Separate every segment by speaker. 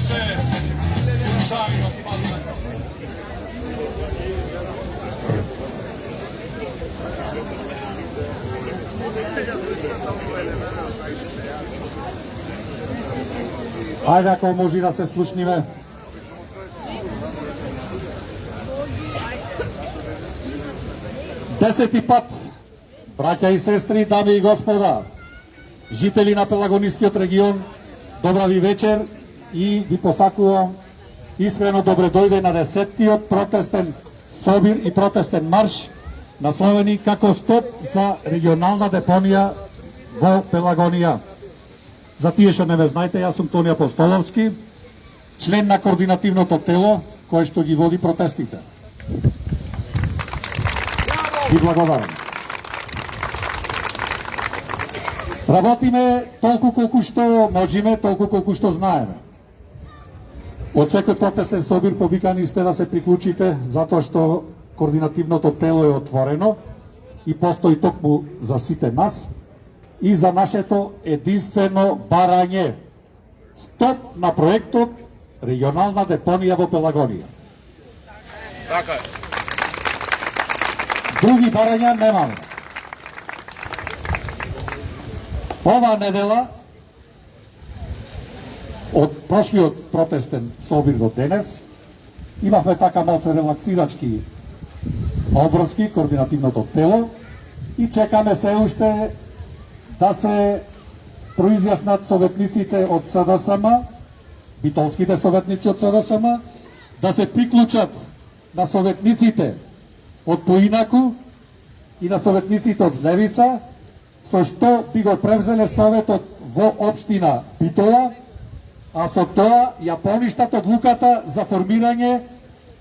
Speaker 1: može slučajno padati.
Speaker 2: Ајде, ако може да се слушниме. Десети пат, браќа и сестри, дами и господа, жители на Пелагонискиот регион, добра ви вечер и ви посакувам искрено добре дојде на 10-тиот протестен собир и протестен марш насловени како стоп за регионална депонија во Пелагонија. За тие што не ме знаете, јас сум Тони Апостоловски, член на координативното тело кое што ги води протестите. И благодарам. Работиме толку колку што можеме, толку колку што знаеме. Од секој протестен собир повикани сте да се приклучите, затоа што координативното тело е отворено и постои токму за сите нас и за нашето единствено барање. Стоп на проектот регионална депонија во Пелагонија.
Speaker 1: Така е.
Speaker 2: Други барања немаме. Ова недела, од прошлиот протестен собир до денес, имавме така малце релаксирачки обврски, координативното тело, и чекаме се уште да се произјаснат советниците од СДСМ, битолските советници од СДСМ, да се приклучат на советниците од Поинаку и на советниците од Левица, со што би го превзеле советот во општина Битола, а со тоа ја поништат одлуката за формирање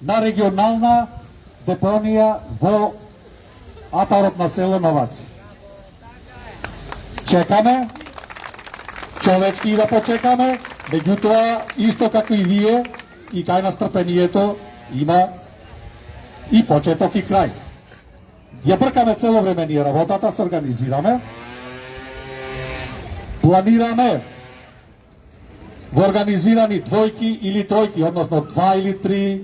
Speaker 2: на регионална депонија во атарот на село Новаци. Чекаме, човечки и да почекаме, меѓутоа, исто како и вие, и кај настрпението има и почеток и крај. Ја бркаме цело време ние работата, се организираме, планираме во организирани двојки или тројки, односно 2 или 3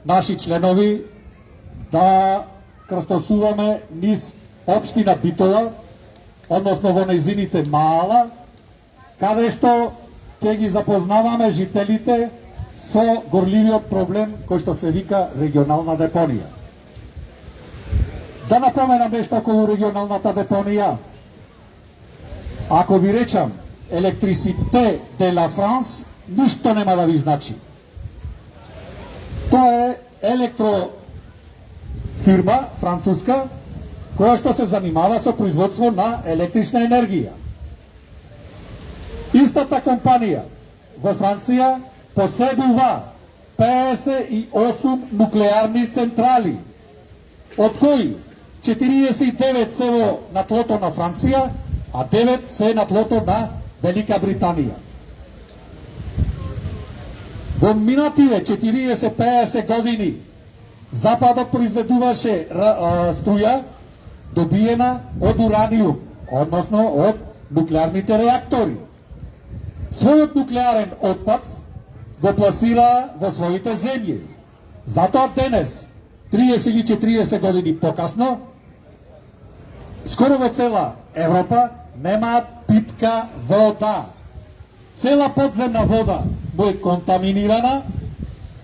Speaker 2: наши членови, да крстосуваме низ општина Битола, односно во нејзините мала, каде што ќе ги запознаваме жителите со горливиот проблем кој што се вика регионална депонија. Да напоменам нешто околу регионалната депонија. Ако ви речам Електрисите де ла Франс, ништо нема да ви значи. Тоа е електрофирма француска која што се занимава со производство на електрична енергија. Истата компанија во Франција поседува 58 нуклеарни централи, од кои 49 се во на тлото на Франција, а 9 се на тлото на Велика Британија. Во минативе 40-50 години Западот произведуваше струја добиена од ураниум, односно од нуклеарните реактори. Својот нуклеарен отпад го пласира во своите земји. Затоа денес, 30 или 40 години покасно, скоро во цела Европа нема питка вода. Цела подземна вода му е контаминирана,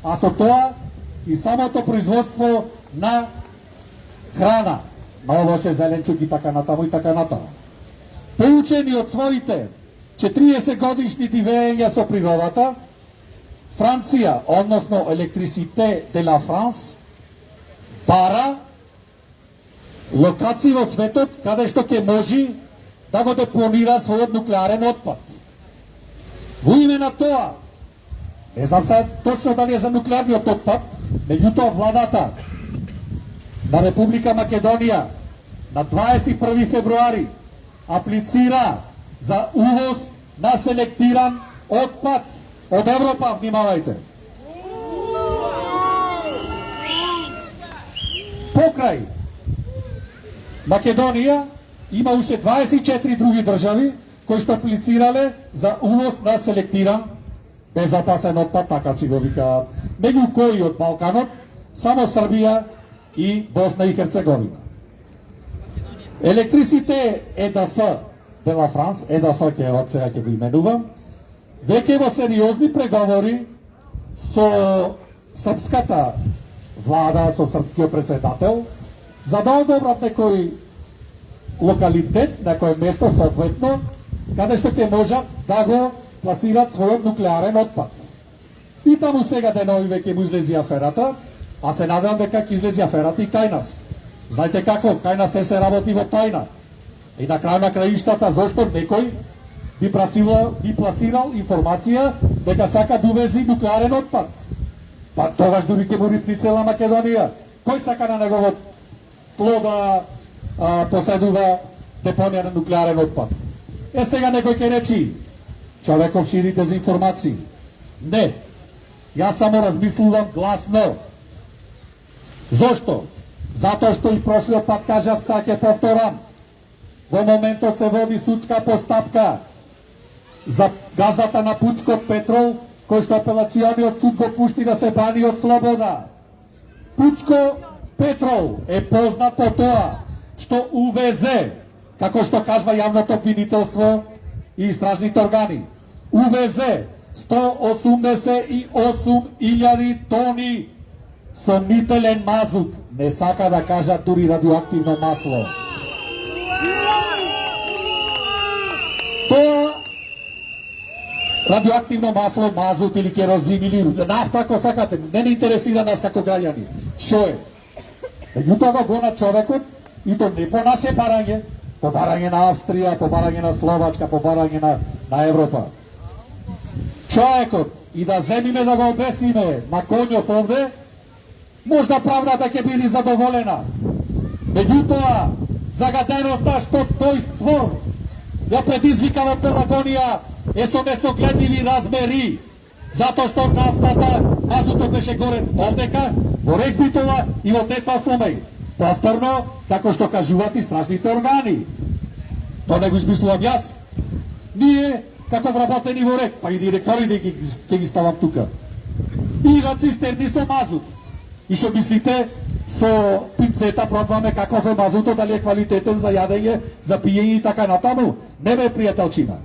Speaker 2: а со тоа и самото производство на храна, на овоше зеленчуки, така натаму и така натаму. Поучени од своите 40 годишни дивења со природата, Франција, односно Електрисите де ла Франс, бара локации во светот каде што ќе може да го депонира својот нуклеарен отпад. Во име на тоа, не знам се точно дали е за нуклеарниот отпад, меѓутоа владата на Република Македонија на 21 февруари аплицира за увоз на селектиран отпад од Европа, внимавајте. Покрај Македонија има уште 24 други држави кои што аплицирале за увоз на селектиран безопасен отпад, така си го викаат, меѓу кои од Балканот, само Србија и Босна и Херцеговина. Електрисите ЕДФ де ла Франс, ЕДФ ќе од сега ќе го именувам, веќе во сериозни преговори со српската влада, со српскиот председател, за да одобрат некој локалитет, некој место соодветно, каде што ќе можат да го пласират својот нуклеарен отпад. И таму сега денови веќе му излези аферата, а се надевам дека ќе излези аферата и кај нас. Знаете како, кај нас се работи во тајна. И на крај на краиштата, зошто некој би пласирал информација дека сака да увези нуклеарен отпад. Па тогаш дури ќе му рипни цела Македонија. Кој сака на неговото тло да поседува депонија на нуклеарен отпад? Сега некој ќе речи, човеков шири дезинформации. Не, јас само размислувам гласно. Зошто? Затоа што и прошлиот пат кажав, са ќе повторам. Во моментот се води судска постапка за газдата на Пуцко Петрол, кој што апелациониот суд го пушти да се брани од слобода. Пуцко Петрол е познат по тоа што увезе, како што кажва јавното обвинителство и истражните органи, увезе 188.000 тони сомнителен мазут, не сака да кажа дури радиоактивно масло. Тоа радиоактивно масло, мазут или керозин или нафта, ако сакате, не ни интересира нас како граѓани. Шо е? Меѓутоа го гона човекот и то не по наше барање, по барање на Австрија, по барање на Словачка, по барање на Европа. Човекот и да земиме да го обесиме на конјов овде, можда правдата ќе биде задоволена. Меѓутоа, загаденоста што тој створ ја предизвика во Пелагонија е со несогледливи размери, затоа што нафтата, мазутот беше горен овдека, во рек Битола и во Тетва Сломеј. Повторно, како што кажуваат и стражните органи. Тоа не го измислувам јас. Ние, како вработени во рек, па и директорите ќе ги ставам тука. И на цистерни со мазут. И што мислите, со пинцета пробваме каков е мазутот, дали е квалитетен за јадење, за пиење и така натаму? Не бе, пријателчина.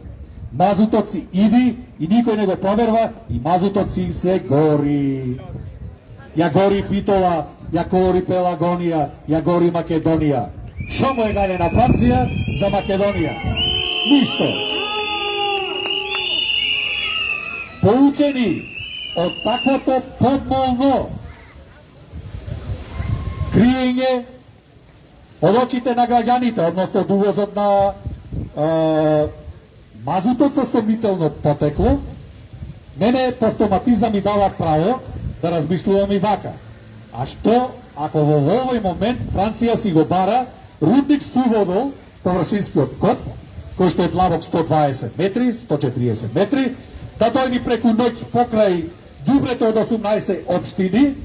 Speaker 2: Мазутот си иди и никој не го проверва и мазутот си се гори. Ја гори Битола, ја гори Пелагонија, ја гори Македонија. Шо му е гале на Франција за Македонија? Ништо. Поучени од таквото подмолно криење од очите на граѓаните, односно од увозот на мазутот со сомнително потекло, мене по автоматизам ми дава право да размислувам и вака. А што ако во овој момент Франција си го бара рудник суводол, површинскиот коп, кој што е длабок 120 метри, 140 метри, да дојди преку ноќ покрај ѓубрето од 18 општини,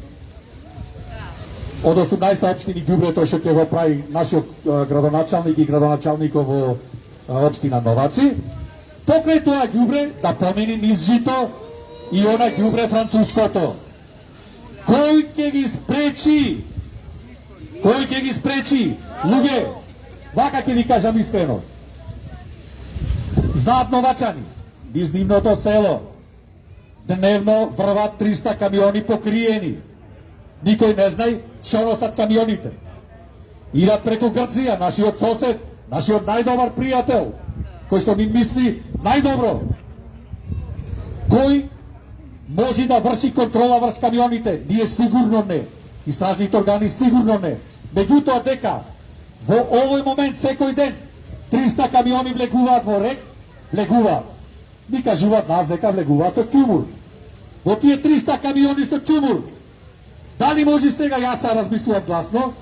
Speaker 2: од 18 општини ѓубрето што ќе го прави нашиот градоначалник и градоначалников во општина Новаци, покрај тоа ѓубре да помени низ жито и она ѓубре француското. Кој ќе ги спречи? Кој ќе ги спречи? Луѓе, вака ќе ви кажам искрено. Знаат новачани, низ нивното село, дневно врват 300 камиони покриени. Никој не знае што носат камионите. Идат преку Грција, нашиот сосед, нашиот најдобар пријател, кој што ни мисли најдобро. Кој може да врши контрола врз камионите? Ние сигурно не. Истражните органи сигурно не. Меѓутоа дека во овој момент секој ден 300 камиони влегуваат во рек, влегуваат. Ни кажуваат нас дека влегуваат со ќумур. Во тие 300 камиони со ќумур, дали може сега, јас се размислувам гласно,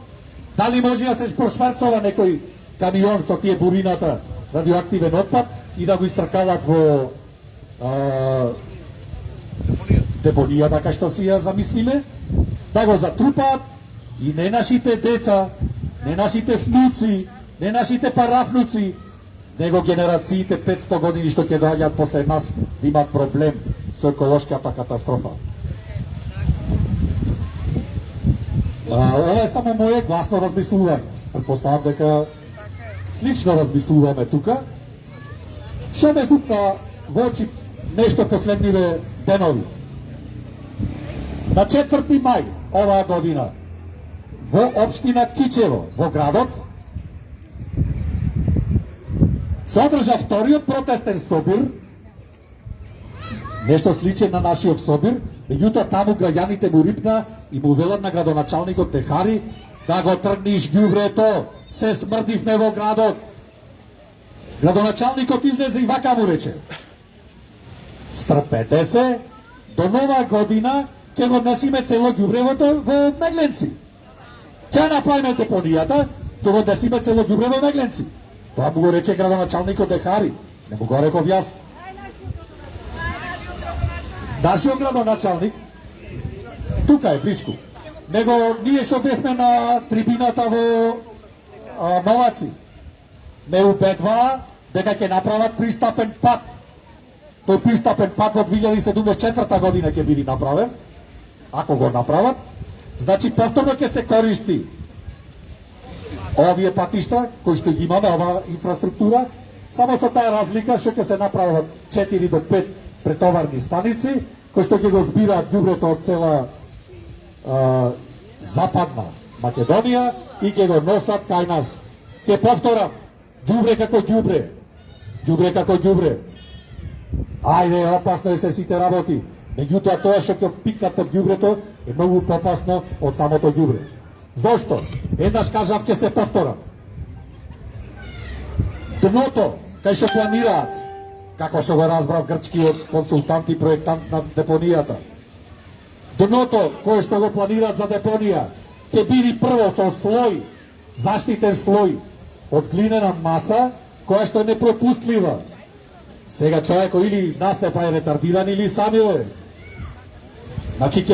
Speaker 2: дали може да се прошварцова некој камион со тие бурината радиоактивен отпад и да го истркалат во депонија, така што си ја замислиме, да го затрупаат и не нашите деца, не нашите внуци, не нашите парафнуци, него генерациите 500 години што ќе доаѓаат после нас да имат проблем со еколошката катастрофа. Ова е само моје гласно размислување. Предпоставам дека слично размислуваме тука. Што ме дупна во очи нешто последниве денови. На 4. мај оваа година во општина Кичево, во градот, се одржа вториот протестен собир, нешто сличен на нашиот собир, меѓутоа таму граѓаните му рипна и му велат на градоначалникот Техари да го тргниш ѓубрето, се смрдивме во градот. Градоначалникот излезе и вака му рече: стрпете се, до нова година ќе го однесиме цело ѓубревото во Мегленци. Ќе направиме депонијата, ќе го однесиме цело ѓубре во Мегленци. Тоа му го рече градоначалникот Техари, не му го реков јас. Нашиот градоначалник тука е близко. Него ние што бевме на трибината во Новаци, ме убедваа дека ќе направат пристапен пат. Тој пристапен пат во 2074 година ќе биде направен. Ако го направат, значи повторно ќе се користи овие патишта кои што ги имаме, ова инфраструктура, само со таа разлика што ќе се направат 4 до 5 претоварни станици кои што ќе го збираат ѓубрето од цела западна Македонија и ќе го носат кај нас. Ќе повторам, ѓубре како ѓубре. Ѓубре како ѓубре. Ајде, опасно е се сите работи. Меѓутоа тоа што ќе пикнат под ѓубрето е многу попасно од самото ѓубре. Зошто? Еднаш кажав ќе се повторам. Дното, кај што планираат, како што го разбрав грчкиот консултант и проектант на депонијата, дното кое што го планираат за депонија ќе биде прво со слој, заштитен слој од глинена маса, која што е непропустлива. Сега човекот или настапа е ретардиран или самио е. Значи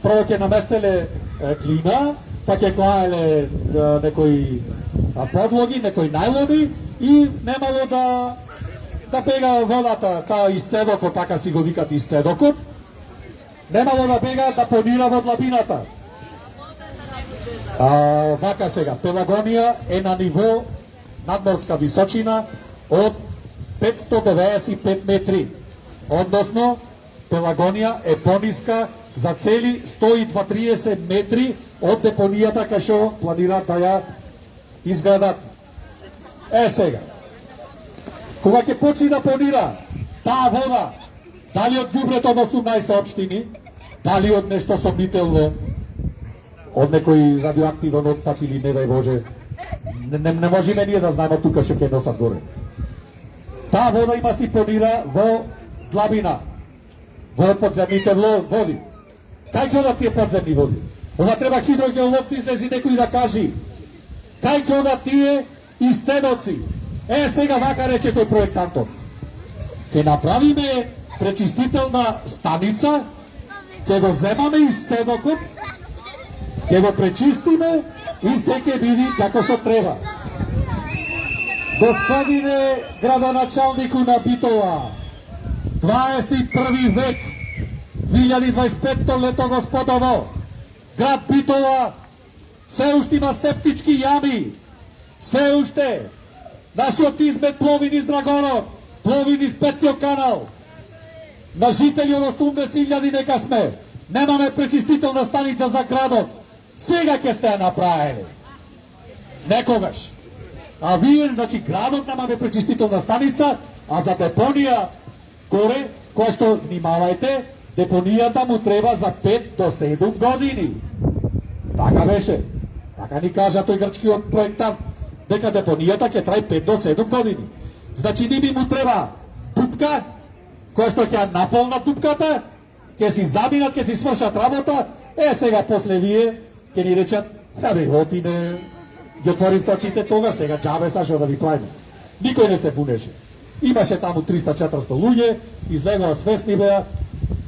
Speaker 2: прво ќе наместеле глина, па ќе клаеле некои подлоги, некои најлони и немало да бега водата, таа изцедокот, така си го викат изцедокот, немало да бега да понира во длабината. Вака сега, Пелагонија е на ниво надморска височина од 595 метри, односно Пелагонија е пониска за цели 130 метри од депонијата кај што планираат да ја изградат. Сега, кога ќе почне да понира таа вода, дали од ѓубрето од 18 општини, дали од нешто сомнително, од некој радиоактивен отпад или не дај Боже, не можеме ние да знаеме тука што ќе носат горе. Таа вода има си понира во длабина, во подземните води. Кај ќе одат тие подземни води? Ова треба хидрогеолог да излези некој да кажи. Кај ќе одат тие изцедоци? Сега вака рече тој проектантот. Ќе направиме пречистителна станица, ќе го земаме изцедокот, ќе го пречистиме и се ќе биде како што треба. Господине градоначалнику на Битола, 21 век, 2025 лето господово, град Битола се уште има септички јами, се уште нашиот измет плови низ Драгонот, плови низ Петтиот канал. На жители од 80.000 нека сме, немаме пречистителна станица за градот. Сега ќе сте ја направили. Некогаш. А вие, значи, градот немаме пречистителна станица, а за депонија горе, која што, внимавајте, депонијата му треба за 5 до 7 години. Така беше. Така ни кажа тој грчкиот проектант, дека депонијата ќе траи 5 до 7 години. Значи, ни му треба дупка, која што ќе наполна дупката, ќе си заминат, ќе си свршат работа, сега после вие ќе ни речат, отиде, ги отворив точите тога, сега џабе са што да ви правиме. Никој не се бунеше. Имаше таму 300-400 луѓе, излегува свесни беа,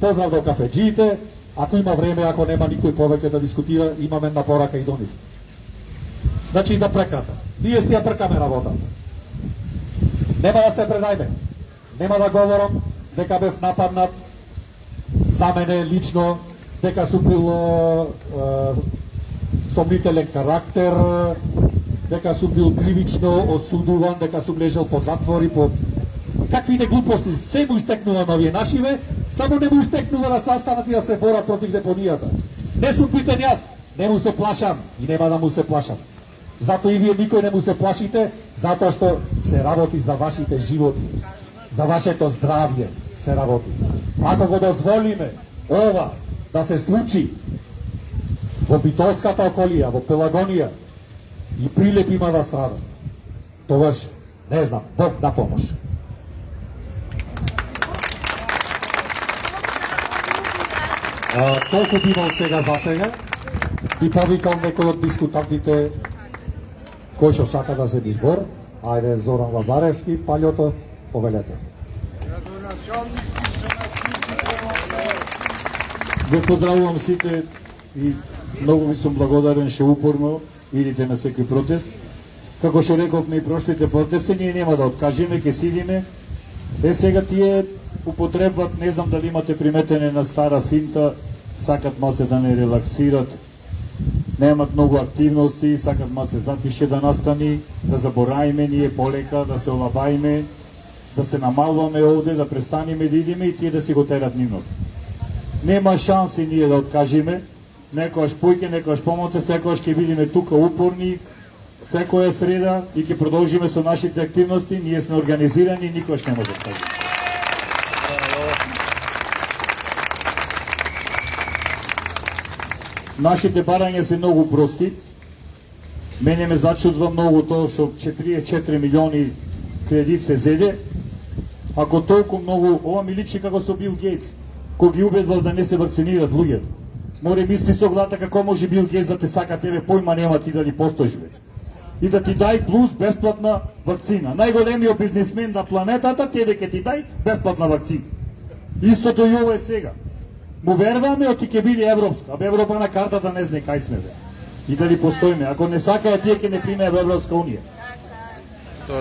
Speaker 2: поздрав до кафеджиите, ако има време, ако нема никој повеќе да дискутира, имаме една порака и до нив. Значи да прекратам. Ние си ја пркаме работата. Нема да се предајме. Нема да говорам дека бев нападнат, За мене лично дека сум бил сомнителен карактер, дека сум бил кривично осудуван, дека сум лежал по затвори, по какви не глупости, се му истекнува на овие нашиве, само не му истекнува да застанат и да се борат против депонијата. Не сум питен јас, не му се плашам и нема да му се плашам. Затоа и вие никој не му се плашите, затоа што се работи за вашите животи, за вашето здравје се работи. Ако го дозволиме ова да се случи во Битолската околија, во Пелагонија, и Прилеп има да страда, тогаш, не знам, Бог да помош. Толку бивал сега за сега. И повикал некој од дискутантите кој што сака да земи збор. Ајде, Зоран Лазаревски, Паљото, повелете.
Speaker 3: Ве поздравувам сите и многу ви сум благодарен што упорно идите на секој протест. Како што рековме и прошлите протести, ние нема да откажеме, ќе сидиме. Сега тие употребват, не знам дали имате приметене на стара финта, сакат малце да не релаксират, немат многу активности, сакат малце затише да настани, да забораиме ние полека, да се олабаиме, да се намалваме овде, да престаниме да идеме и тие да си го терат нивното. Нема шанси ние да откажиме, некојаш појке, некојаш помоце, секојаш ќе видиме тука упорни, секоја среда и ќе продолжиме со нашите активности, ние сме организирани и никош не може да откажиме. Нашите барања се многу прости. Мене ме зачудва многу тоа што 44 милиони кредит се зеде. Ако толку многу, ова ми личи како со Бил Гейтс, кој ги убедвал да не се вакцинират луѓето. Море мисли со главата како може Бил Гейтс да те сака тебе, појма нема ти да ли постоиш бе. И да ти дај плюс бесплатна вакцина. Најголемиот бизнисмен на планетата тебе ќе ти дај бесплатна вакцина. Истото и ова е сега. Му верваме, оти ќе биде европска, а Европа на картата не знае кај сме бе. И дали постоиме. Ако не сакаат, тие ќе не приме во Европска унија.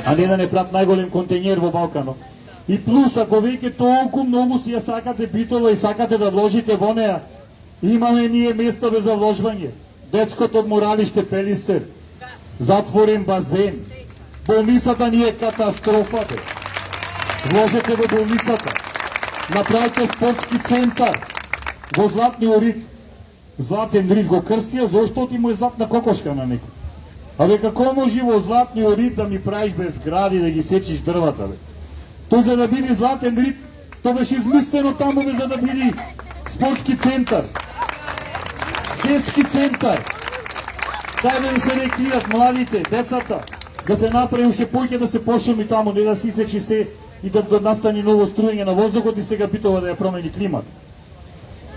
Speaker 3: А не да не прат најголем контењер во Балканот. И плюс, ако веќе толку многу си ја сакате Битола и сакате да вложите во неа, имаме ние местове за вложвање. Детското одморалиште Пелистер, затворен базен, болницата ни е катастрофа бе. Вложете во болницата, направите спортски центар, во Златниот Рид. Златен Рид го крстија, зошто ти му е златна кокошка на некој. Абе како може во Златниот Рид да ми правиш без гради, да ги сечиш дрвата бе? Тој за да биде Златен Рид, тоа беше измислено таму бе за да биде спортски центар, детски центар, кај да се рекреират младите, децата, да се направи уште поќе да се пошуми таму, не да се исечи се и да настани ново струјање на воздухот и сега Битола да ја промени климат.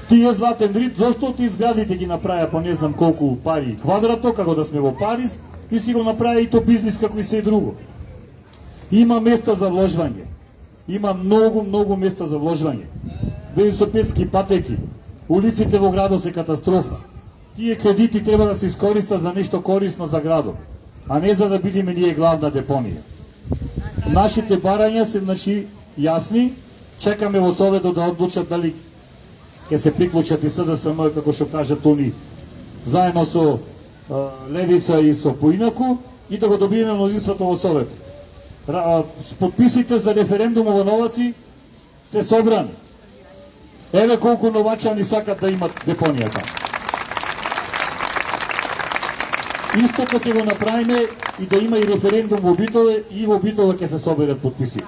Speaker 3: Тие Златен Рид, зошто ти изградите ги направија по не знам колку пари квадрато, како да сме во Париз, и си го направија и то бизнис како и се и друго. Има места за вложвање. Има многу места за вложвање. Велосипедски патеки, улиците во градот се катастрофа. Тие кредити треба да се искористат за нешто корисно за градот, а не за да бидеме ние главна депонија. Нашите барања се значи јасни, чекаме во Советот да одлучат дали ќе се приклучат и СДСМ, како што кажат они, заедно со Левица и со поинаку, и да го добиеме мнозинството во Совет. Подписите за референдум во Новаци се собрани. Еве колку новачани сакат да имат депонијата. Истото ќе го направиме и да има и референдум во Битола, и во Битола ќе се соберат подписите.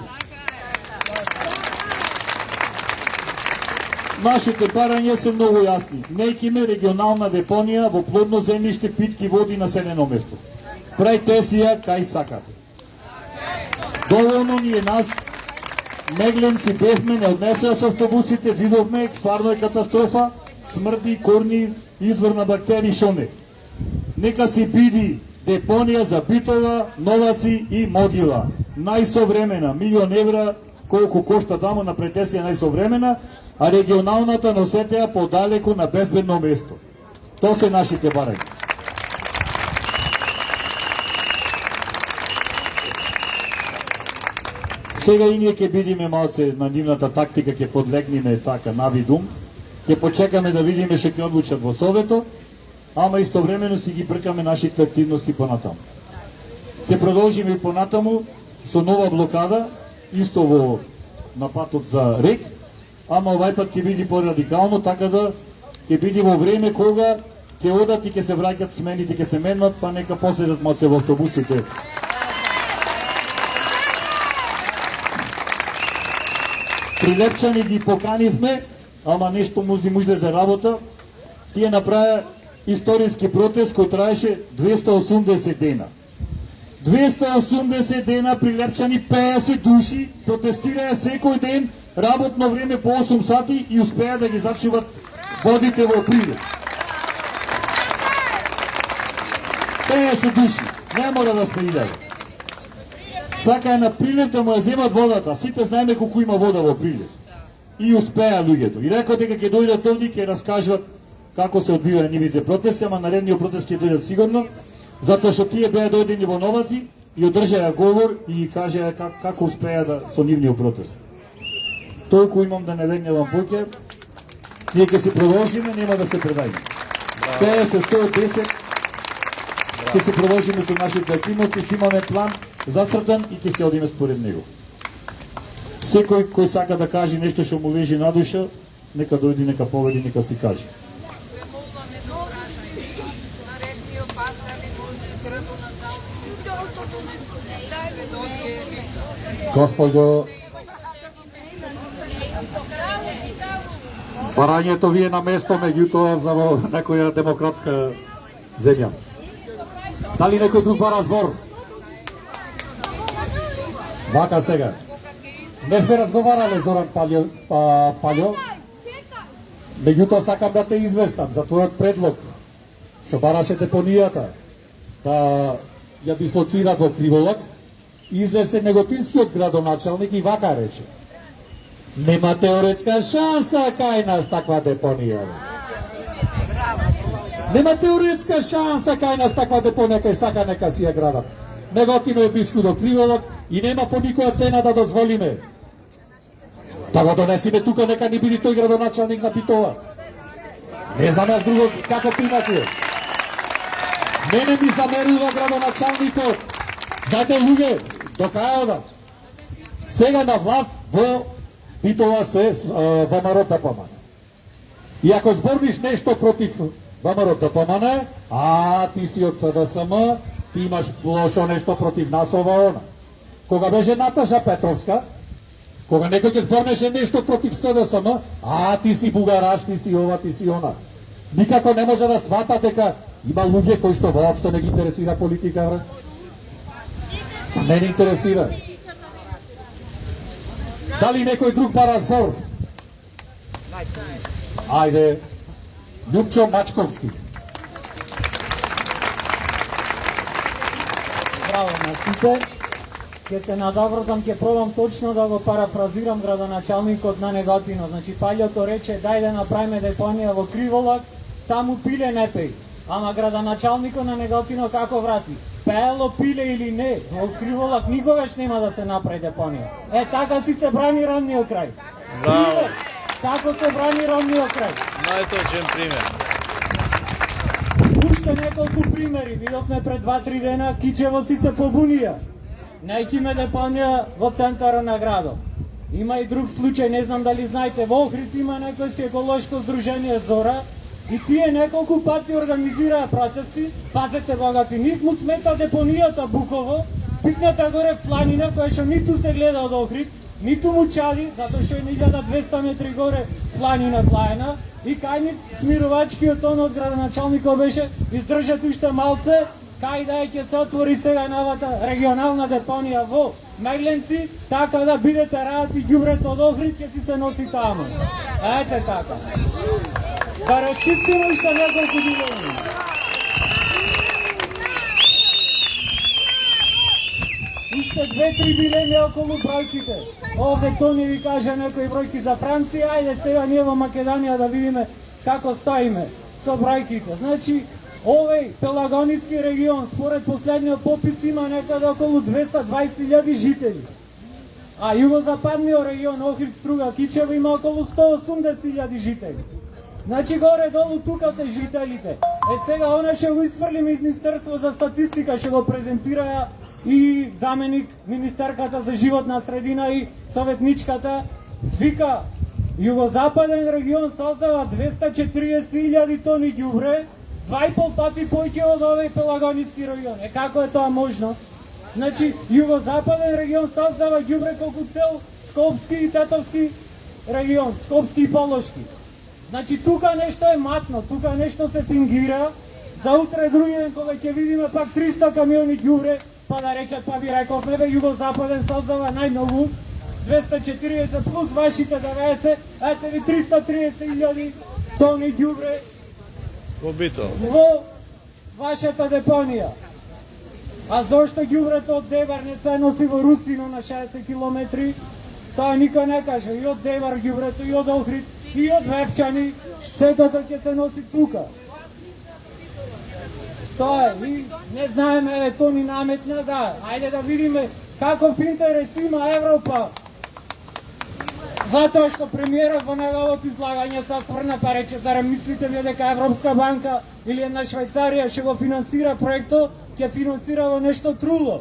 Speaker 3: Нашите барања се многу јасни. Некиме регионална депонија во плодно земјиште, питки води, населено место. Прајте си ја кај сакате. Доволно ни е нас, мегленци бевме, не однесеа со автобусите, видовме, стварно е катастрофа, смрди, корни, извор на бактерии, шоне. Нека си биди депонија за Битола, Новаци и Могила. Најсовремена, €1.000.000, колку кошта таму на претесија најсовремена, а регионалната носетеа подалеку на безбедно место. Тоа се нашите барања. Сега и ние ќе бидиме малце на нивната тактика, ќе подлегниме така навидум, ќе почекаме да видиме што ќе одлучат во Совето, ама истовремено си ги бркаме нашите активности понатаму. Ќе продолжиме и понатаму со нова блокада, исто во напатот за РЕК, ама овај пат ќе биде порадикално, така да ќе биде во време кога ќе одат и ќе се враќат смените, ќе се менат, па нека поседат малце во автобусите. Прилепчани ги поканивме, ама нешто музди за работа. Тие направија историски протест кој траеше 280 дена. 280 дена прилепчани, 50 души, протестираја секој ден, работно време по 8 сати и успеа да ги зачуват водите во Прилеп. 50 души, не мора да сме идеја. Сака е на Прилеп да му ја земат водата, сите знаеме колку има вода во Прилеп. И успеа луѓето. И рекоа дека ќе дојдат овде и ќе раскажат како се одвиваа нивните протести, ама наредниот протест ќе дојдат сигурно, затоа што тие беа дојдени во Новаци и одржаја говор и кажаа како успеа да со нивниот протест. Толку имам да не вегневам поќе. Ние ќе се продолжиме, нема да се предајме. 50-110 ќе се продолжиме со нашите активности, си имаме план зацртан и ќе се одиме според него. Секој кој сака да каже нешто што му лежи на душа, нека дојди, нека поведи, нека си каже.
Speaker 2: Господјо, барањето ви е на место, меѓутоа за во некоја демократска земја. Дали некој друг бара збор? Вака сега. Не сме разговарале, Зоран Палјо, меѓутоа сакам да те известам за твојот предлог, што бараше депонијата да ја дислоцира во Криволак. Излезе неготинскиот градоначалник и вака рече: нема теоретска шанса кај нас таква депонија. Нема теоретска шанса кај нас таква депонија, кај сака нека си ја градат. Неготино е блиску до Криволак и нема по никоја цена да дозволиме. Да го донесиме тука, нека ни биде тој градоначалник на Битола. Не знам јас друго како приматија. Мене ми замерува градоначалникот. Знаете, луѓе, до кај ода? Сега на власт во Битола се ВМРО ДПМН. И ако зборниш нешто против ВМРО ДПМН, ти си од СДСМ, ти имаш лошо нешто против нас ова она. Кога беше Наташа Петровска, кога некој ќе зборнеше нешто против СДСМ, ти си бугараш, ти си ова, ти си она. Никако не може да свата дека има луѓе кои што воопшто не ги интересира политика, бре. Не ни интересира. Дали некој друг бара збор? Ајде, Љупчо Мачковски.
Speaker 4: Браво на сите. Ке се надавртам, ке пробам точно да го парафразирам градоначалникот на Неготино. Значи, Паљото рече, дај да направиме депонија во Криволак, таму пиле не пеј. Ама градоначалникот на Неготино како врати? Пеело, пиле или не, во Криволак никогаш нема да се направи депонија. Така си се брани родниот крај.
Speaker 1: Браво!
Speaker 4: Како се брани родниот крај?
Speaker 1: Најточен пример.
Speaker 4: Уште неколку примери, видовме пред 2-3 дена, Кичево си се побунија. Најќиме депонија во центарот на градот. Има и друг случај, не знам дали знаете, во Охрид има некој си еколошко здружение Зора и тие неколку пати организираа протести. Пазете богати, нив му смета депонијата Буково, пикната горе планина која што ниту се гледа од Охрид, ниту му чади, затоа што е 1200 метри горе планина плаена и кај нив смирувачкиот тон од градоначалникот беше издржат уште малце, кај да ќе се отвори сега новата регионална депонија во Мегленци, така да бидете раат и ѓубрето од Охрид ќе си се носи таму. Ете така. Да расчистиме уште неколку билени. Уште 2-3 билени околу бројките. Овде Тони ви кажа некои бројки за Франција, ајде сега ние во Македонија да видиме како стоиме со бројките. Значи, овој Пелагонички регион, според последниот попис, има некаде околу 220.000 жители. А југозападниот регион Охрид, Струга, Кичево има околу 180.000 жители. Значи горе-долу тука се жителите. Сега она ќе го исфрли Министерство за статистика, ќе го презентира и заменик министерката за животна средина и советничката. Вика, југозападен регион создава 240.000 тони ѓубре, 2,5 пати поќе од овој пелагонички регион. Како е тоа можно? Значи, југозападен регион создава ѓубре колку цел Скопски и Тетовски регион, Скопски и Полошки. Значи, тука нешто е матно, тука нешто се фингира. За утре други ден, кога ќе видиме пак 300 камиони ѓубре, па да речат, па би реков, небе, југозападен создава најмногу 240 плюс вашите 90, ете ви 330.000 тони ѓубре
Speaker 1: Убито.
Speaker 4: во вашата депонија. А зошто ѓубрето од Девар не се носи во Русино на 60 километри? Тоа никој не каже. И од Девар ѓубрето, и од Охрид, и од Вевчани, сето ќе се носи тука. Тоа е, и не знаеме, то ни наметна, да. Ајде да видиме каков интерес има Европа. Затоа што премиерот во неговото излагање се осврна па рече, зарем мислите вие дека Европска банка или една Швајцарија ќе го финансира проектот, ќе финансира во нешто труло.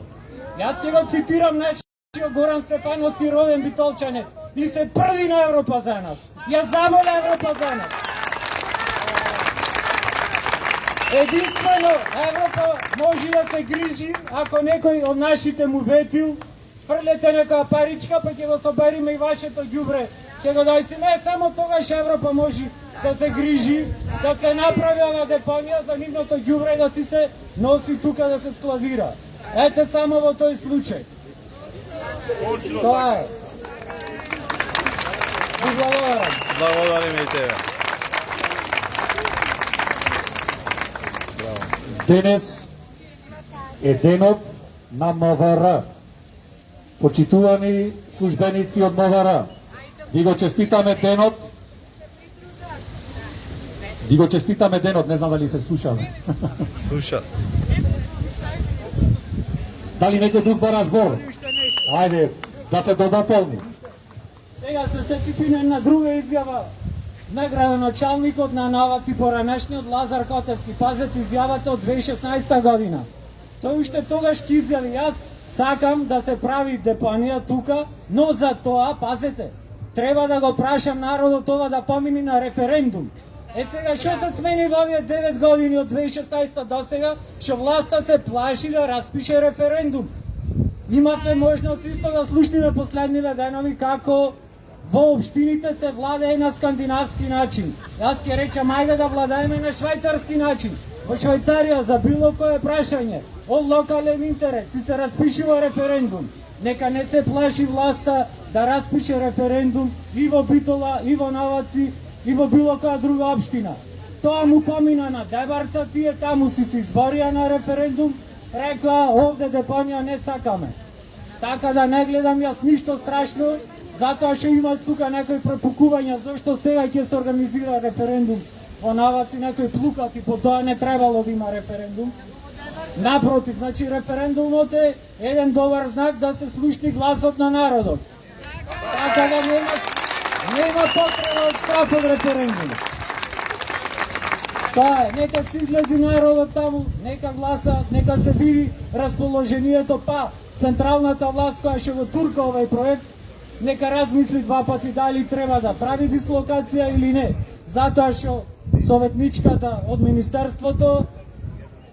Speaker 4: Јас ќе го цитирам нашиот Горан Стефановски, роден битолчанец, и се прди на Европа за нас. Ја замоля Европа за нас. Единствено Европа може да се грижи ако некој од нашите му ветил фрлете нека паричка, па ќе го собериме и вашето ѓубре. Ќе го дајте, не само тогаш Европа може да се грижи, да се направи ова депонија за нивното ѓубре да си се носи тука да се складира. Ете само во тој случај. Тоа е. Ви благодарам.
Speaker 1: Благодарим и тебе.
Speaker 2: Денес е денот на МВР. Почитувани службеници од МВР, ви го честитаме денот. Ви го честитаме денот, не знам дали се слушаме.
Speaker 1: Слушат.
Speaker 2: Дали некој друг бара збор? Ајде, да се дополни.
Speaker 4: Сега се сетив на друга изјава на градоначалникот на Наваци поранешниот Лазар Котевски. Пазете изјавата од 2016 година. Тој уште тогаш ќе изјави, јас сакам да се прави депонија тука, но за тоа, пазете, треба да го прашам народот тоа да помине на референдум. Сега, што се смени во овие 9 години од 2016 до сега, што власта се плаши да распише референдум. Имавме можност исто да слушниме последниве денови како во општините се владее на скандинавски начин. Јас ќе речам, ајде да владееме на швајцарски начин. Во Швајцарија за било кое прашање од локален интерес и се распишува референдум. Нека не се плаши власта да распише референдум и во Битола, и во Наваци, и во било која друга општина. Тоа му помина на Дебарца, тие таму си се изборија на референдум, рекла овде депонија не сакаме. Така да не гледам јас ништо страшно, затоа што има тука некои препукувања зашто сега ќе се организира референдум во Наваци, некои плукати, по тоа не требало да има референдум. Напротив, значи референдумот е еден добар знак да се слушни гласот на народот. Така да нема потреба од страф од референдум. Тоа е, нека се излези народот таму, нека гласа, нека се види расположението, па централната власт која ќе го турка овој проект, нека размисли два пати дали треба да прави дислокација или не. Затоа што советничката од Министерството,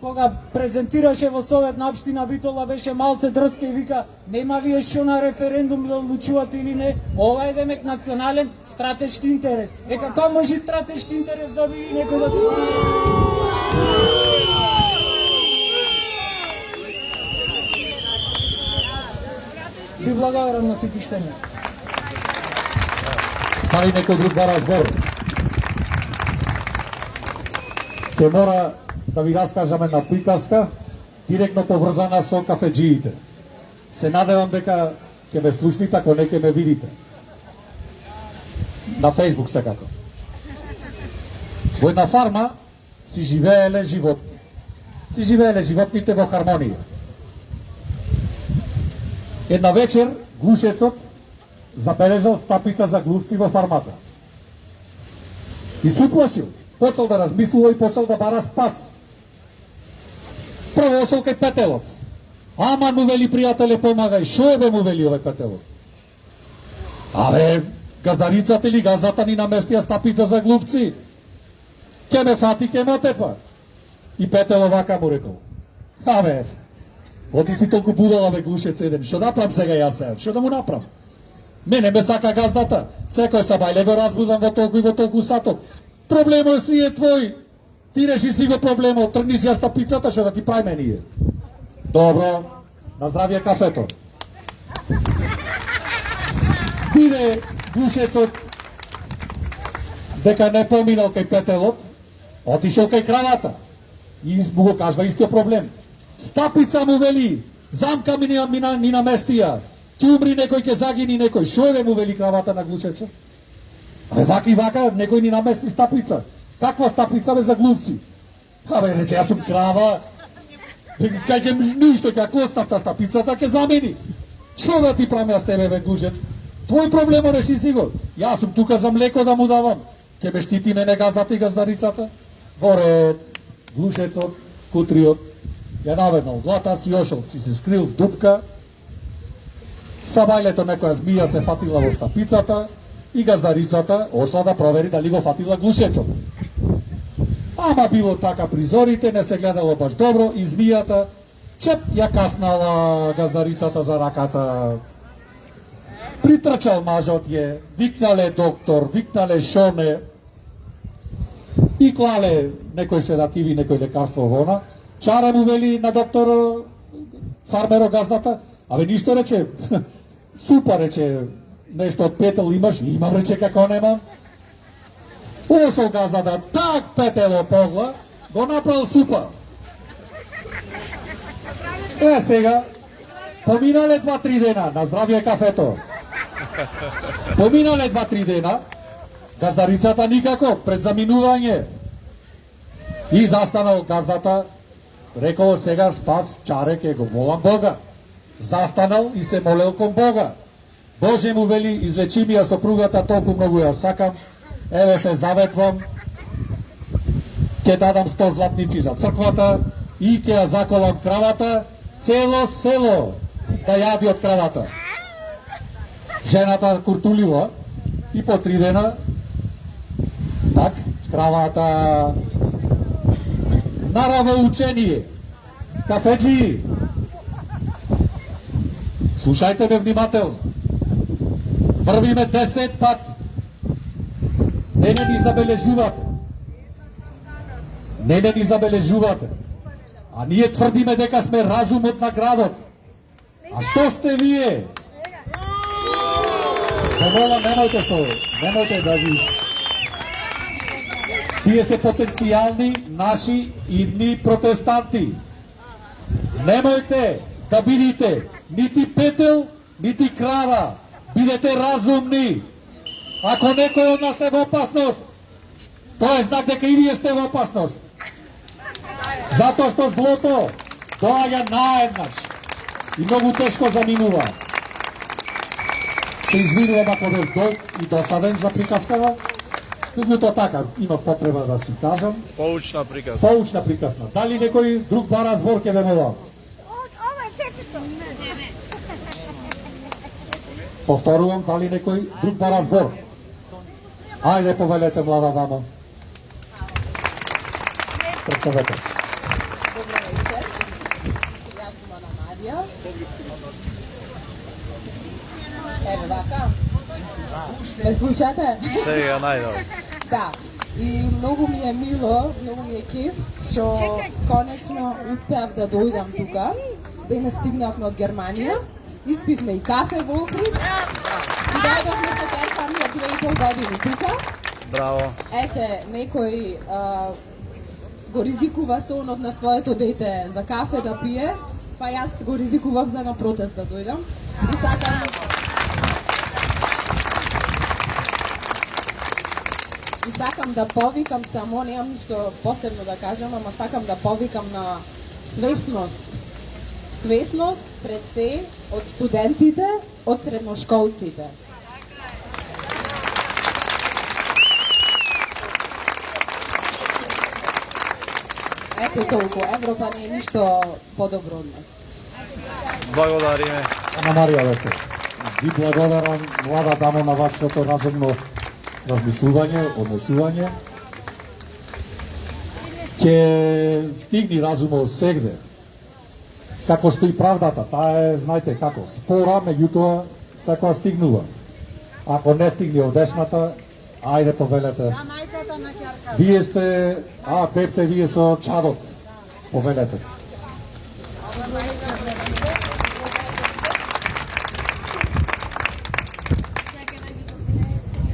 Speaker 4: кога презентираше во Совет на општина Битола, беше малце дрска и вика, нема вие што на референдум да одлучувате или не, ова е демек национален стратешки интерес. Како може стратешки интерес да види некој да Ви благодарам на сите штени.
Speaker 2: Дали некој друг бара збор? Ќе мора да ви раскажам една приказка, директно поврзана со кафеджиите. Се надевам дека ќе ме слушните, ако не ќе ме видите. На Facebook секако. Во една фарма си живееле животни. Си живееле животните во хармонија. Една вечер глушецот забележал стапица за глупци во фармата. И се уплашил, почел да размислува и почел да бара спас. Прво ошол кај петелот. Ама му вели пријателе помагај, шо е бе му вели овој петелот? Абе, газдарицата или газдата ни наместија стапица за глупци. Ке ме фати, ке ме тепа. И петело вака му рекол. Абе, оти си толку будала бе глушец еден, шо да правам сега јас сега, шо да му направам? Мене ме сака газдата, секој сабајле го разбудам во толку и во толку сатот. Проблемот си е твој, ти реши си го проблемот, тргни си ја стапицата, шо да ти прајме ние. Добро, на здравје кафето. Биде глушецот дека не поминал кај петелот, отишол кај кравата и му го кажва истиот проблем. Стапица му вели, замка ми ни наместија, ќе умри некој, ќе загини некој. Шо е му вели кравата на глушецот? Абе вака и вака, некој ни намести стапица. Каква стапица бе за глупци? Абе рече, јас сум крава, кај ќе ништо, ќе клоцнам та стапицата, ќе замени. Шо да ти правам јас тебе бе глушец? Твој проблем реши си го. Јас сум тука за млеко да му давам. Ќе ме штити мене газдата и газдарицата. Во ред, глушецот, кутриот, ја наведнал глата си, ошол си се скрил в дупка. Сабајлето некоја змија се фатила во стапицата и газдарицата ошла да провери дали го фатила глушецот. Ама било така призорите, не се гледало баш добро и змијата чеп ја каснала газдарицата за раката. Притрчал мажот ја, викнале доктор, викнале шоне и клале некој седативи, некој лекарство во она. Чара му вели на доктор фармеро газдата, абе ништо рече, супа рече, нешто од петел имаш, имам рече како немам. Ошол газдата, так петело погла, го направил супа. Сега, поминале 2-3 дена, на здравје кафето. Поминале 2-3 дена, газдарицата никако, пред заминување. И застанал газдата, рекол сега спас, чаре ке го молам Бога. Застанал и се молел кон Бога. Боже му вели, излечи ми ја сопругата, толку многу ја сакам, еве се заветвам, ќе дадам 100 златници за црквата и ќе ја заколам кравата, цело село да јади од кравата. Жената куртулила и по 3 дена, так, кравата нараво учение. Кафеджи, слушајте ме внимателно. Врвиме 10 пат. Не ни забележувате. Не ни забележувате. А ние тврдиме дека сме разумот на градот. А што сте вие? Помола, немојте да ви... Тие се потенцијални наши идни протестанти. Немојте да бидите нити петел, нити крава. Бидете разумни. Ако некој од нас е во опасност, тоа е знак дека и вие сте во опасност. Затоа што злото доаѓа наеднаш и многу тешко заминува. Се извинувам ако бев долг и досаден за приказкава, меѓутоа така, има потреба да си кажам.
Speaker 1: Поучна приказна.
Speaker 2: Поучна приказна. Дали некој друг бара збор ќе ве молам? Повторувам, дали некој друг бара збор? Ајде, повелете, млада дама. Представете се.
Speaker 5: Добро вечер. Јас сум Ана Марија. Еве вака. Ме слушате?
Speaker 1: Сега најдобро.
Speaker 5: Да. И многу ми е мило, многу ми е кеф, што конечно успеав да дојдам тука. Денес стигнавме од Германија. Испивме и кафе во Охрид. И дојдовме со тај фамилија 2,5 години тука.
Speaker 1: Браво.
Speaker 5: Ете, некој го ризикува сонот на своето дете за кафе да пие, па јас го ризикував за на протест да дојдам. И сакам да повикам само, немам ништо посебно да кажам, ама сакам да повикам на свесност. Свесност пред се од студентите, од средношколците. Ете толку, Европа не е ништо подобро од нас.
Speaker 1: Благодариме.
Speaker 2: Ана Марија вете. Ви благодарам, млада дамо, на вашето разумно размислување, однесување. Ќе стигни разумот сегде. Како што и правдата, таа е, знаете како, спора, меѓутоа секоја стигнува. Ако не стигне одешната, ајде повелете. Вие сте, бевте вие со чадот. Повелете.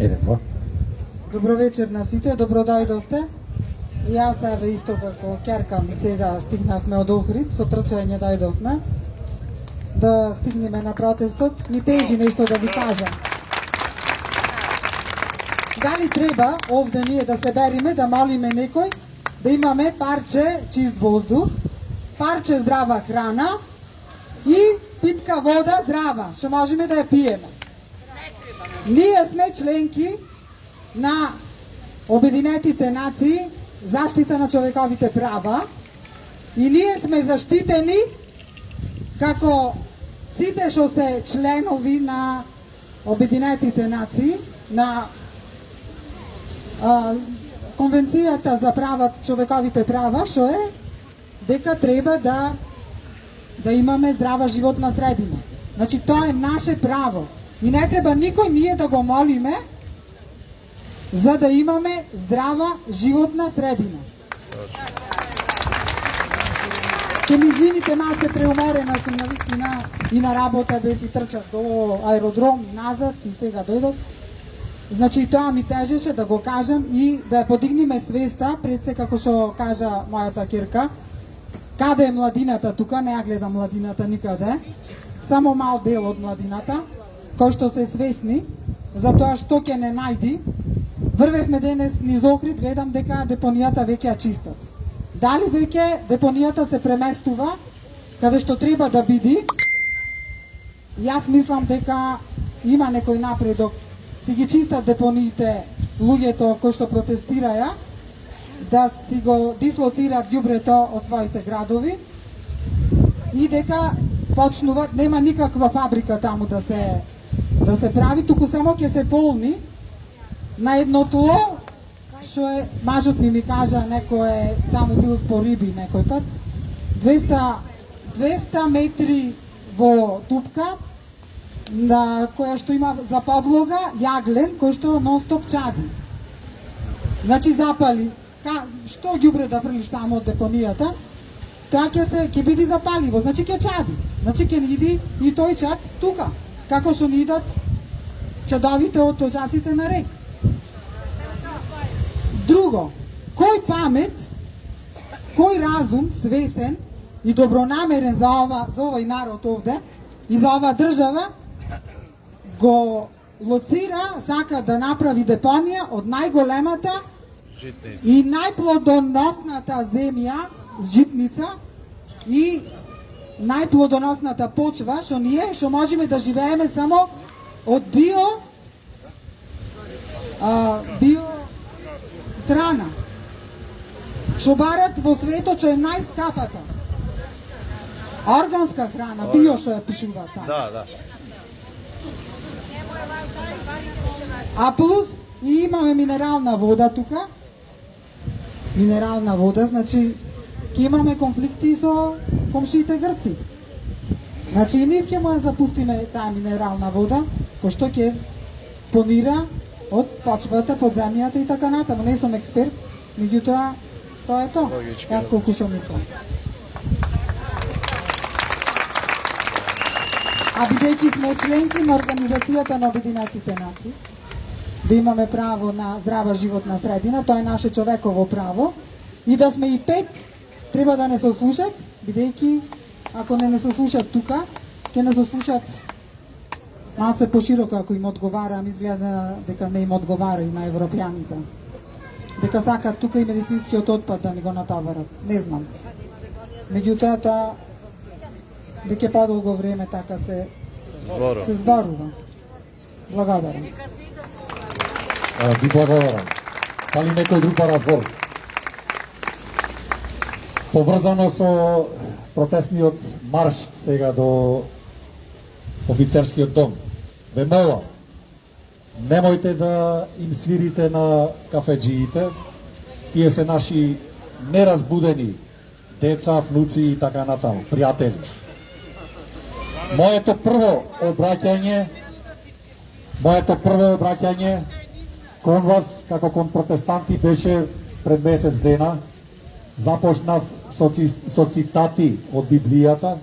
Speaker 2: Еден,
Speaker 6: Добро вечер на сите, добро дојдовте. И јас еве исто како ќерка ми сега стигнавме од Охрид, со трчање дојдовме да стигнеме на протестот. Ми тежи нешто да ви кажам. Дали треба овде ние да се бериме, да молиме некој, да имаме парче чист воздух, парче здрава храна и питка вода здрава, што можеме да ја пиеме. Ние сме членки на Обединетите нации, заштита на човековите права, и ние сме заштитени како сите што се членови на Обединетите нации, на Конвенцијата за човековите права, што е дека треба да имаме здрава животна средина. Значи, тоа е наше право. И не треба никој ние да го молиме за да имаме здрава животна средина. Ке ми извините, малце преумерена сум навистина и на работа бев и трчав до аеродром и назад и сега дојдов. Значи тоа ми тежеше да го кажам и да ја подигнеме свеста пред се, како што кажа мојата ќерка. Каде е младината тука? Не ја гледам младината никаде. Само мал дел од младината, кои што се свесни за тоа што ќе не најди. Врвевме денес низ Охрид, гледам дека депонијата веќе ја чистат. Дали веќе депонијата се преместува каде што треба да биде? Јас мислам дека има некој напредок. Си ги чистат депониите луѓето кои што протестираја, да си го дислоцираат ѓубрето од своите градови и дека почнуваат, нема никаква фабрика таму да се прави, туку само ќе се полни на едно тло, што е, мажот ми кажа, некој е таму бил по риби некој пат, 200 метри во дупка, на која што има за подлога јаглен, кој што нон-стоп чади. Значи запали. Што ѓубре да фрлиш таму од депонијата, тоа ќе биде запаливо, значи ќе чади. Значи ќе ни иди и тој чад тука, како што ни идат чадовите од точаците на рек. Друго, кој памет, кој разум свесен и добронамерен за овој народ овде и за оваа држава го лоцира, сака да направи депонија од најголемата и најплодоносната земја, житница, и најплодоносната почва, што можеме да живееме само од био храна. Што барат во светот, што е најскапата. Органска храна, био што ја пишува таму.
Speaker 1: Да.
Speaker 6: А плюс и имаме минерална вода тука. Минерална вода, значи ќе имаме конфликти со комшиите грци. Значи и нив ќе му ја запустиме таа минерална вода, пошто ќе понира од почвата, под земјата и така натаму. Не сум експерт, меѓутоа тоа е тоа. Јас колку што мислам. А бидејќи сме членки на Организацијата на Обединетите нации, да имаме право на здрава животна средина, тоа е наше човеково право, и да сме и пет, треба да не се слушат, бидејќи ако не се слушат тука, ќе не се слушат малце пошироко ако им одговара, изгледа дека не им одговара и на европјаните. Дека сакат тука и медицинскиот отпад да ни го натоварат. Не знам. Меѓутоа тоа дека подолго време така се зборува. Благодарам.
Speaker 2: Ви благодарам. Дали некој друг па разбор? Поврзано со протестниот марш сега до офицерскиот дом, ве молам, немојте да им свирите на кафеджиите, тие се наши неразбудени деца, внуци и така натаму, пријатели. Моето прво обраќање кон вас, како кон протестанти, беше пред месец дена. Започнав со цитати од Библијата,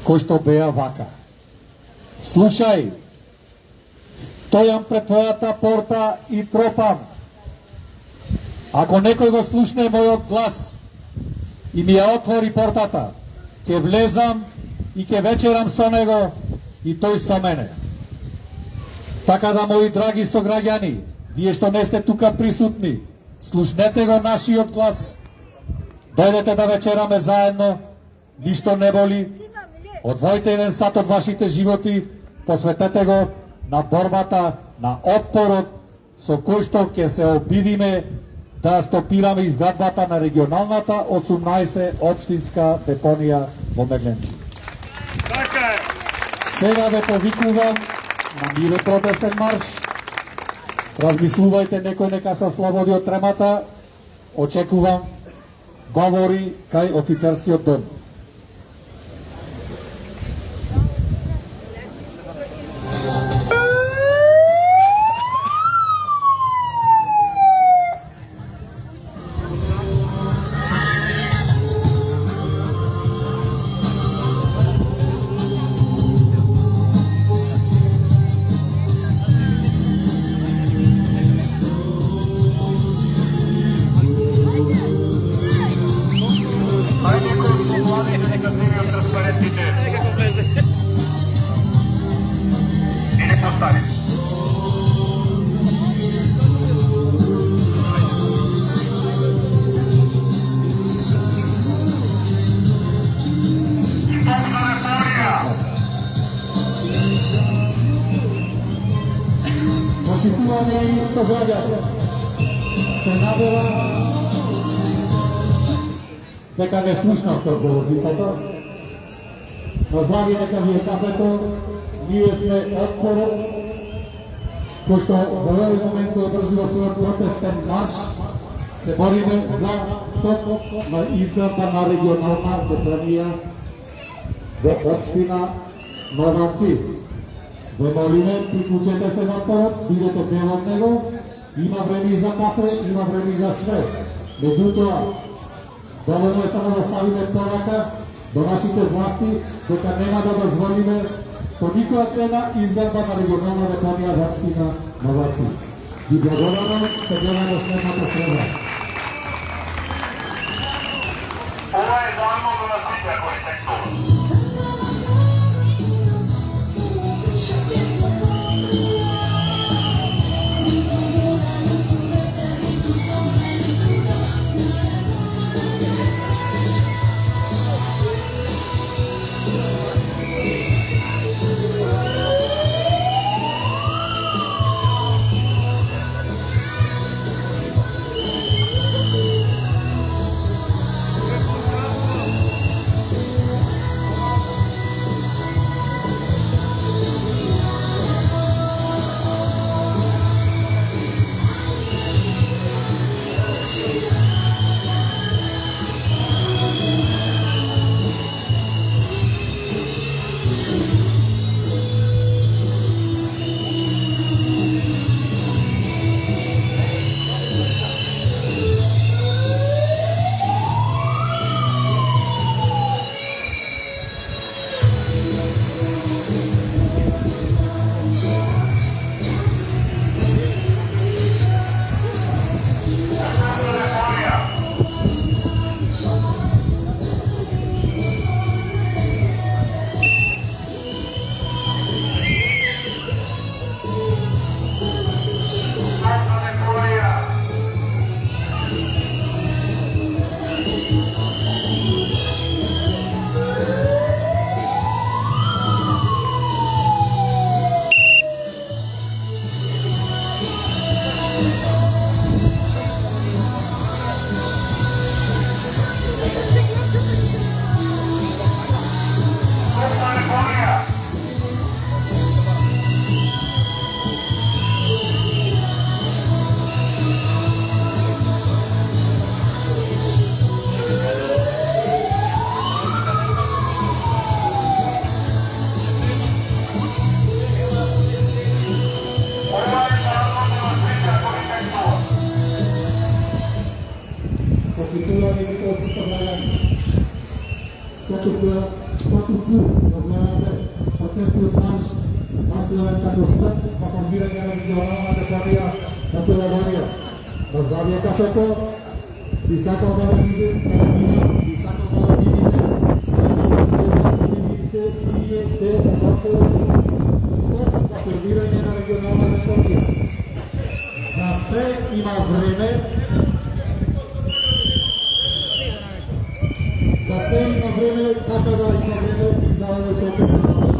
Speaker 2: кои што беа вака. Слушај, стојам пред твојата порта и тропам. Ако некој го слушне мојот глас и ми ја отвори портата, ќе влезам и ќе вечерам со него и тој со мене. Така да, мои драги сограѓани, вие што не сте тука присутни, слушнете го нашиот глас, дојдете да вечераме заедно, ништо не боли, одвојте еден сат од вашите животи, посветете го на борбата, на отпорот, со кој што ќе се обидиме да стопираме изградбата на регионалната 18 општинска депонија во Мегленци. Сега ве повикувам на мирен протестен марш. Размислувајте, некој нека се ослободи од тремата. Очекувам говори кај офицерскиот дом. Почитувани сограѓани, се надевам дека не слушнавте одговорницата. На здравје нека ви е кафето, ние сме отпорот, кој што во овој момент се одржува својот протестен марш, се бориме за стоп на изградба на регионална депонија во општина Новаци. Ве молиме, приклучете се на отпорот, бидете дел од него, има време и за кафе, има време и за све. Меѓутоа, доволно е само да ставиме порака до нашите власти, дека нема да дозволиме по никоја цена изградба на регионална депонија во општина Новаци. Ви благодарам, се гледаме следната среда.
Speaker 7: Ова е замолба на сите архитектура.
Speaker 2: Скопје, Стотуку, одгледате протестниот марш, населен како стоп за формирање на регионална депонија на Пилаванија. Поздравија кафето и сакам да видите, и сакам да видите, тие те одгледате стоп за формирање на регионална депонија. За се има време. За се има време, така да има време и за овој протестен марш.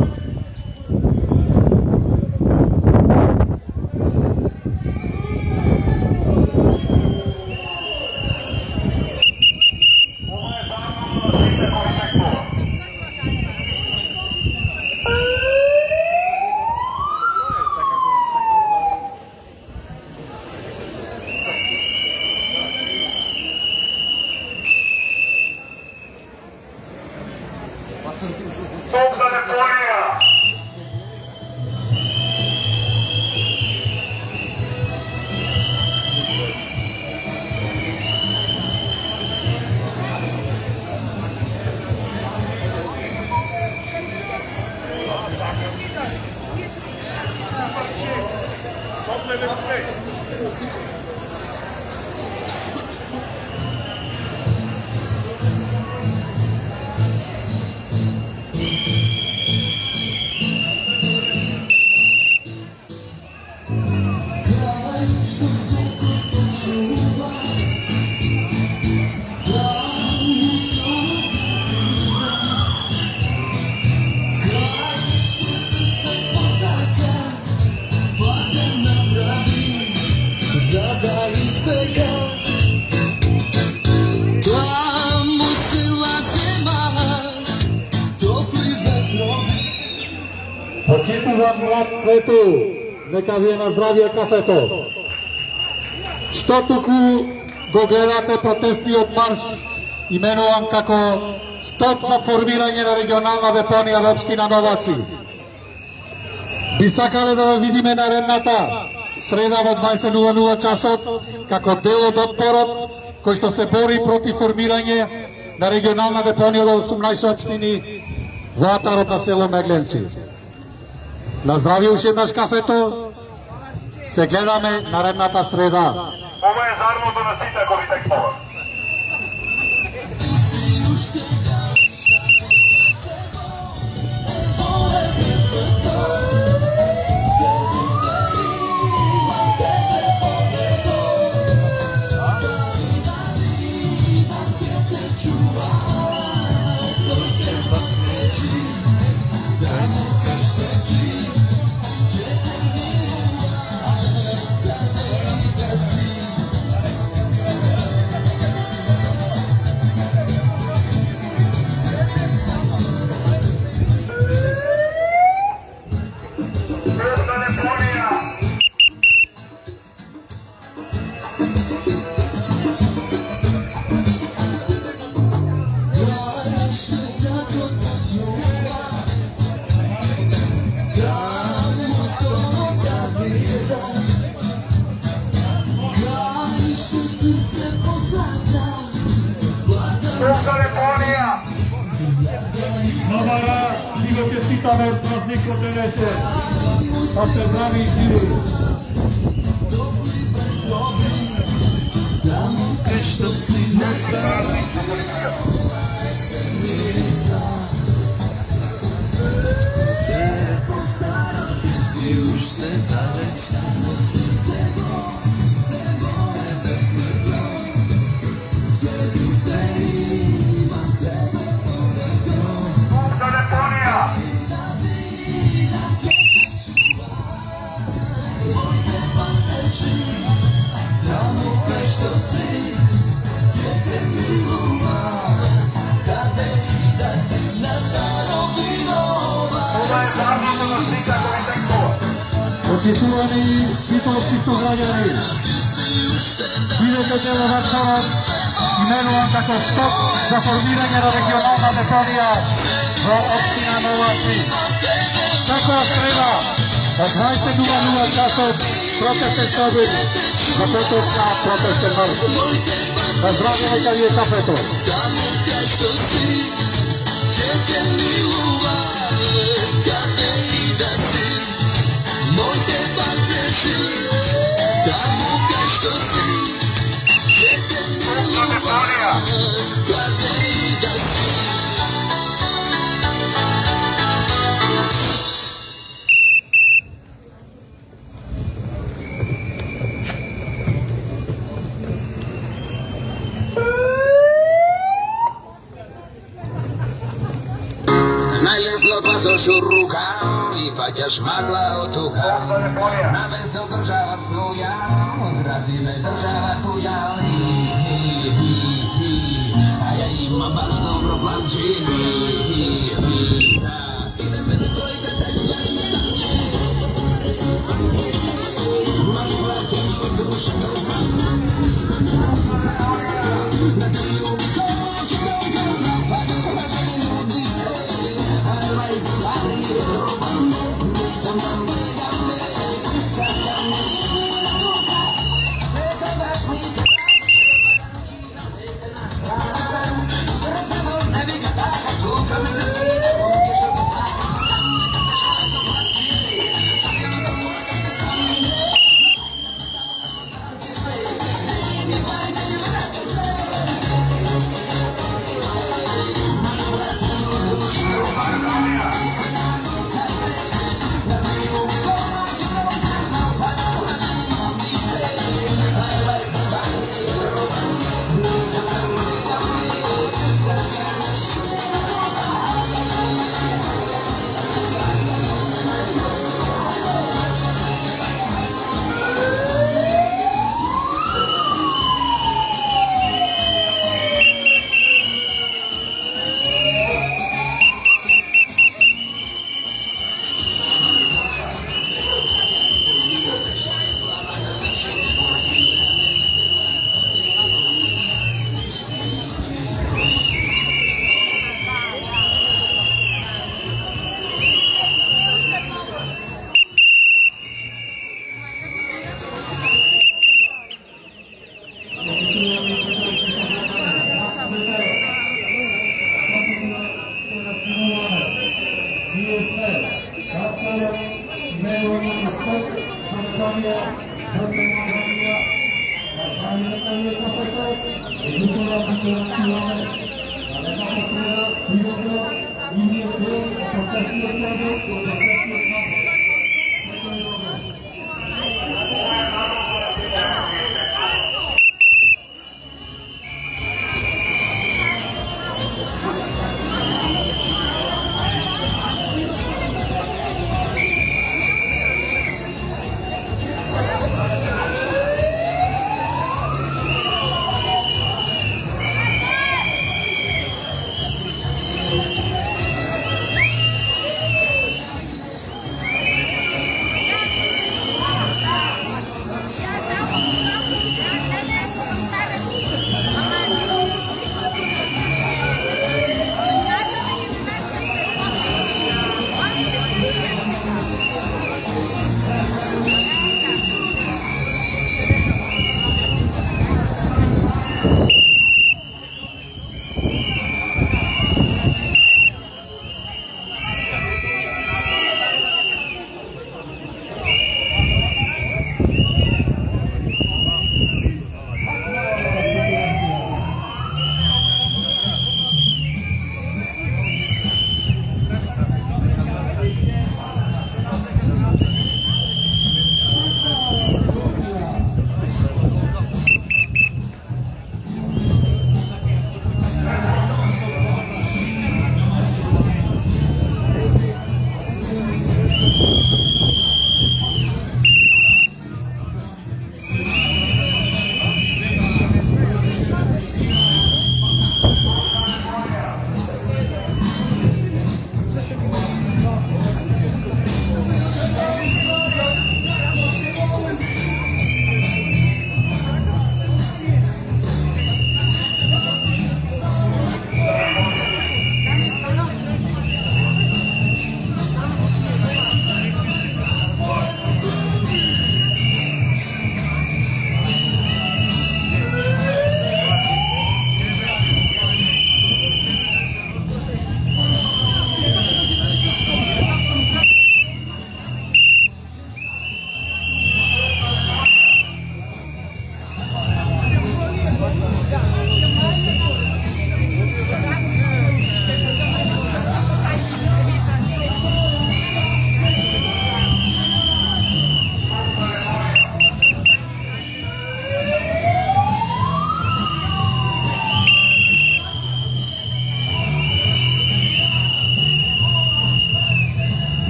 Speaker 7: Стоп за депонија!
Speaker 2: Почитувам млад Свету, нека ви е на здравие кафето. Што туку го гледате протестниот марш, именуван како стоп за формирање на регионална депонија во општина Новаци. Би сакале да видиме наредната среда во 20:00 часот како дел од отпорот кој што се бори против формирање на регионална депонија во 18 општини во атарот на село Мегленци. На здравие уште еднаш кафето, се гледаме наредната среда.
Speaker 7: Ова е зарното на сите, ако ви текнува.
Speaker 2: Новара, ви го честитаме празникот денесе. Да сте здрави и живи. Почитувани ситовски сограѓани, бидете дел од отпорот, именуван како стоп за формирање на регионална депонија во општина Новаци. Секоја среда од 20:00 часот протестен собир за протестна протестен марш. На здравје нека ви е кафето.
Speaker 8: со шурука и фаќаш магла од тука. Наместо држава своја, градиме држава туја. А ја имам баш добро планче. Идеме до тројката, ѓариме танче. Магла тјано душа друга. На трију комоки долга западу лажени луди се. Айлај пари робам, нитам нам бегаме. Сакам не имена тука, нека баш ми се.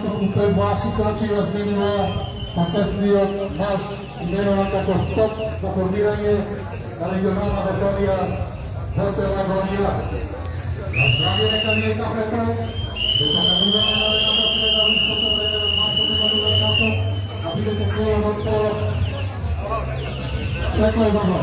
Speaker 2: учесникот у предвлашите, че разменува протестниот марш именуван како стоп за формирање на регионална деponија во Пелагонија. На здравје нека ни е кафето, дека кануваме на едната среда во истото време од маршот и на часот, да бидете која од порот. Секој добро.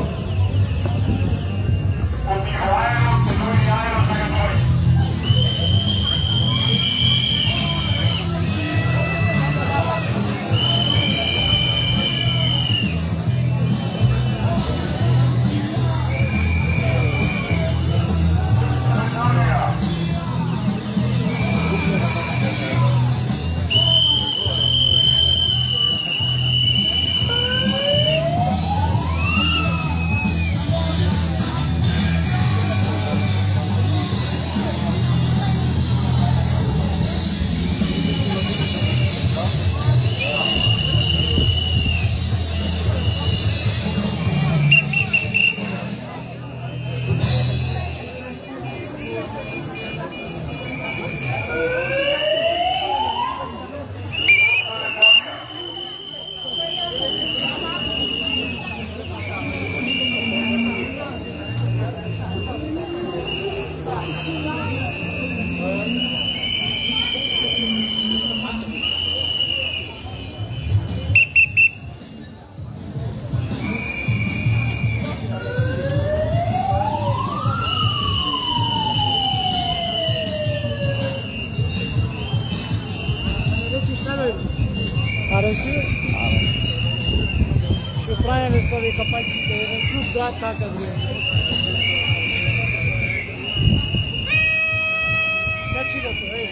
Speaker 4: Араши? Ще правим са ви капачите, еден клуб град така град. Качи го то, ей.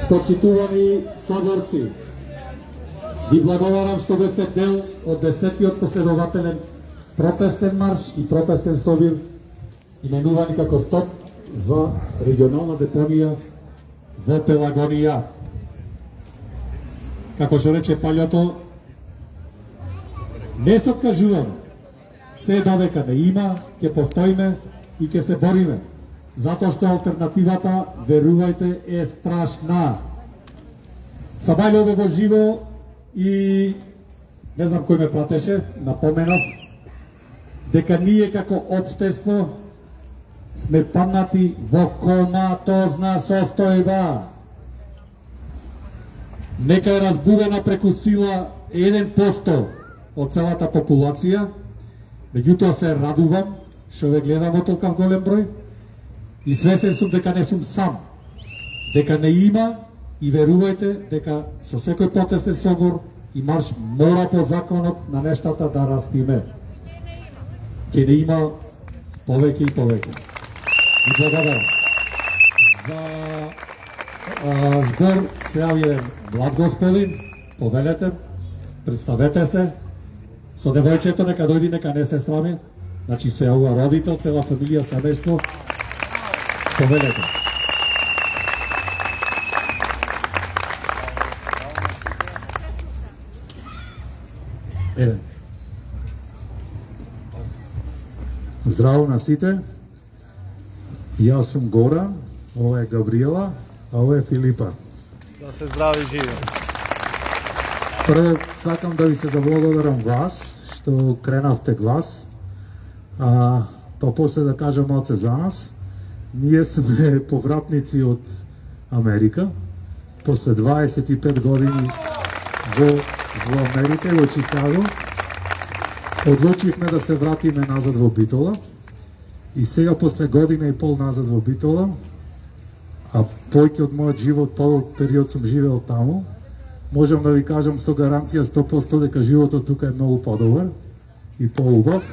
Speaker 2: Почитувани соборци, ви благодарам што бевте дел од 10-тиот последователен протестен марш и протестен собир, именувани како стоп за регионална депонија во Пелагонија. Како што рече Паљото, не се откажуваме, се додека не има, ќе постоиме и ќе се бориме. Затоа што алтернативата, верувајте, е страшна. Сабајле во живо и не знам кој ме пратеше, напоменав дека ние како општество сме паднати во коматозна состојба. Нека е разбудена преку сила 1% од целата популација, меѓутоа се радувам што ве гледам во толкав голем број, и свесен сум дека не сум сам, дека не има и верувајте дека со секој протестен собор и марш мора по законот на нештата да растиме. Ќе не има повеќе и повеќе. И благодарам. За збор се јави еден млад господин, повелете, представете се, со девојчето нека дојди, нека не се срами, значи се јавува родител, цела фамилија, семејство, повелете.
Speaker 3: Еден. Здраво на сите. Јас сум Гора, ова е Габриела, а ова е Филипа.
Speaker 1: Да се здрави живи.
Speaker 3: Прво сакам да ви се заблагодарам вас што кренавте глас. Па после да кажам малце за нас. Ние сме повратници од Америка. После 25 години во Америка, во Чикаго, одлучивме да се вратиме назад во Битола. И сега, после година и пол назад во Битола, а појќе од мојот живот, подолг период сум живеел таму, можам да ви кажам со гаранција 100% дека животот тука е многу подобар и поубав.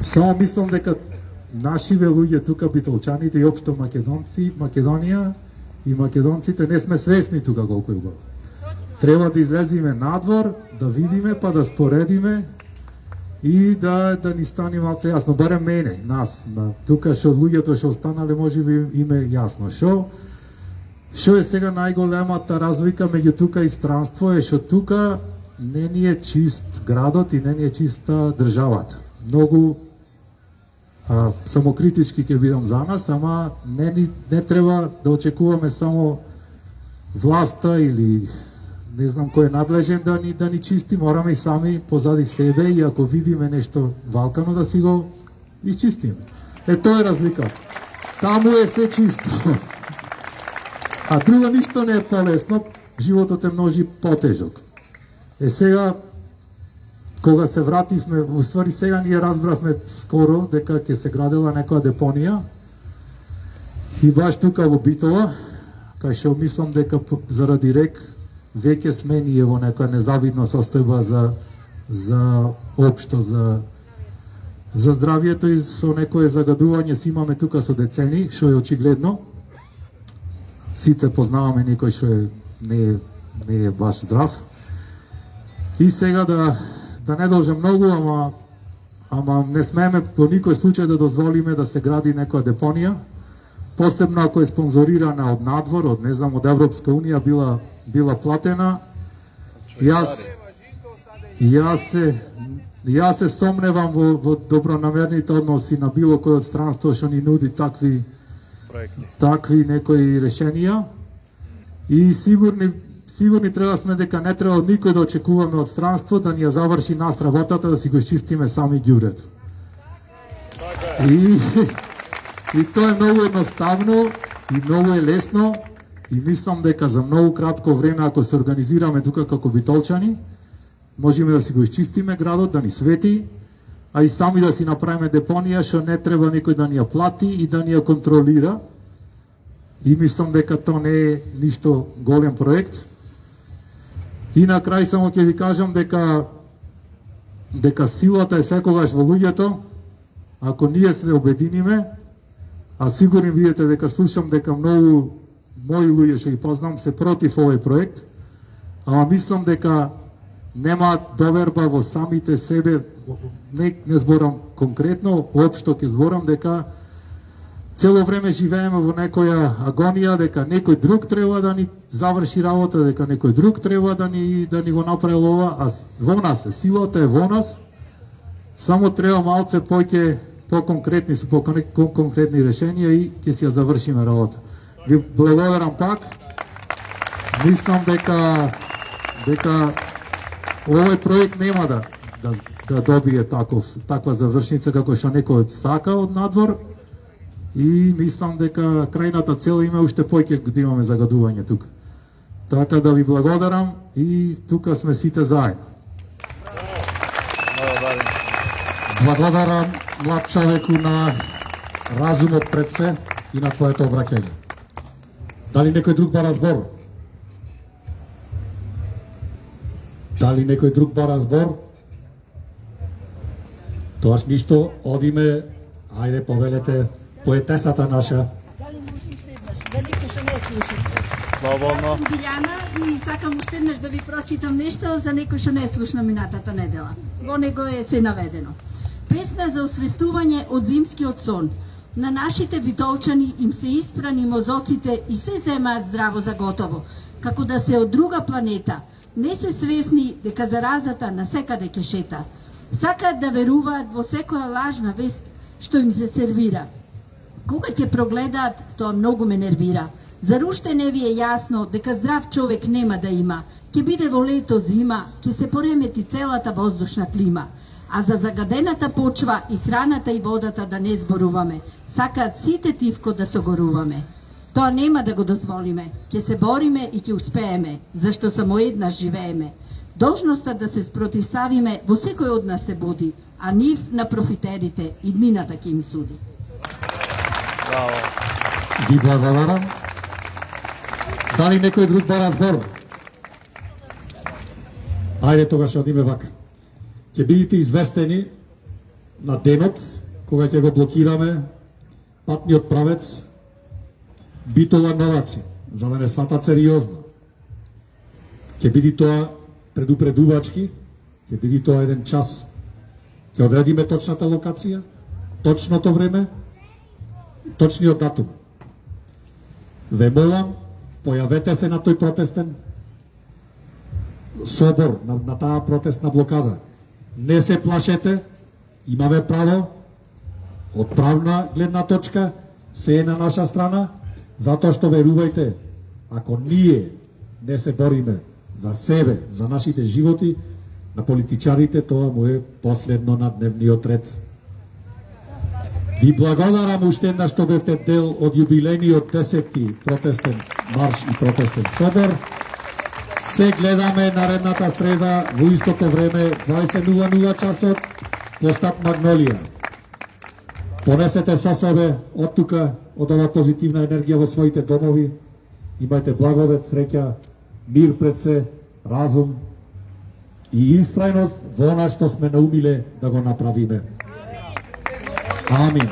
Speaker 3: Само мислам дека нашиве луѓе тука, битолчаните и општо Македонија и македонците не сме свесни тука колку е убаво. Треба да излезиме надвор, да видиме, па да споредиме и да ни стане малце јасно, барем мене, нас, тука што луѓето што останале можеби им е јасно. Што е сега најголемата разлика меѓу тука и странство е што тука не ни е чист градот и не ни е чиста државата. Многу самокритички ќе бидам за нас, ама не треба да очекуваме само власта или не знам кој е надлежен да ни чисти, мораме и сами позади себе и ако видиме нешто валкано да си го изчистиме. Тоа е разлика. Таму е се чисто. А друго ништо не е полесно, животот е множи потежок. Сега, кога се вративме, уствари сега ние разбравме скоро дека ќе се градела некоја депонија и баш тука во Битола, кај што мислам дека заради рек веќе сме ние во некоја незавидна состојба за општо, за здравието и со некое загадување си имаме тука со децени, што е очигледно. Сите познаваме некој што не е баш здрав. И сега да не должам многу, ама не смееме во никој случај да дозволиме да се гради некоја депонија, посебно ако е спонзорирана од надвор, од не знам, од Европска унија била платена. Јас се сомневам во добронамерните односи на било кој од странство што ни нуди такви некои решенија и сигурни треба сме дека не треба од никој да очекуваме од странство да ни ја заврши нас работата да си го изчистиме сами ѓубрето. И тоа е многу едноставно и многу е лесно и мислам дека за многу кратко време ако се организираме тука како битолчани можеме да си го изчистиме градот, да ни свети, а и сами да си направиме депонија што не треба никој да ни ја плати и да ни ја контролира. И мислам дека тоа не е ништо голем проект. И на крај само ќе ви кажам дека силата е секогаш во луѓето. Ако ние се обединиме, а сигурно видите дека слушам дека многу мои луѓе што ги познам се против овој проект, ама мислам дека нема доверба во самите себе, не зборам конкретно, општо ќе зборам дека цело време живееме во некоја агонија, дека некој друг треба да ни заврши работа, дека некој друг треба да ни го направи ова, а во нас е, силата е во нас, само треба малце поќе по-конкретни со по-конкретни решенија и ќе си ја завршиме работа. Ви благодарам пак. Мислам дека овој проект нема да добие таква завршница како што некој сака од надвор и мислам дека крајната цел има уште поќе да имаме загадување тука. Така да ви благодарам и тука сме сите заедно.
Speaker 2: Благодарам млад човеку на разумот пред се и на твоето обраќање. Дали некој друг бара збор? Дали некој друг бара збор? Тоаш ништо, одиме, ајде повелете поетесата наша.
Speaker 9: Дали може уште еднаш, за некој што не слушате?
Speaker 1: Слободно.
Speaker 9: Јас сум Билјана и сакам уште еднаш да ви прочитам нешто за некој што не слушна минатата недела. Во него е се наведено. Песна за освестување од зимскиот сон. На нашите битолчани им се испрани мозоците и се земаат здраво за готово. како да се од друга планета, не се свесни дека заразата насекаде ќе шета. Сакаат да веруваат во секоја лажна вест што им се сервира. Кога ќе прогледаат, тоа многу ме нервира. Зар уште не ви е јасно дека здрав човек нема да има? Ќе биде во лето зима, ќе се поремети целата воздушна клима. А за загадената почва и храната и водата да не зборуваме. Сакаат сите тивко да согоруваме. Тоа нема да го дозволиме. Ќе се бориме и ќе успееме, зашто само еднаш живееме. Должноста да се спротивставиме во секој од нас се буди, а нив на профитерите и днината ќе им суди.
Speaker 1: Браво.
Speaker 2: Ви благодарам. Дали некој друг бара збор? Ајде тогаш одиме вака. Ќе бидете известени на денот кога ќе го блокираме патниот правец Битола Новаци, за да не сватат сериозно. Ќе биде тоа предупредувачки, ќе биде тоа еден час. Ќе одредиме точната локација, точното време, точниот датум. Ве молам, појавете се на тој протестен собор, на таа протестна блокада. Не се плашете, имаме право, од правна гледна точка, се е на наша страна, затоа што верувајте, ако ние не се бориме за себе, за нашите животи, на политичарите тоа му е последно на дневниот ред. Ви благодарам уште еднаш што бевте дел од јубилејниот 10-ти протестен марш и протестен собор. Се гледаме наредната среда во истото време, 20:00 часот, площад Магнолија. Понесете со себе од тука, од ова позитивна енергија во своите домови. Имајте благодет, среќа, мир пред се, разум и истрајност во она што сме наумиле да го направиме. Амин.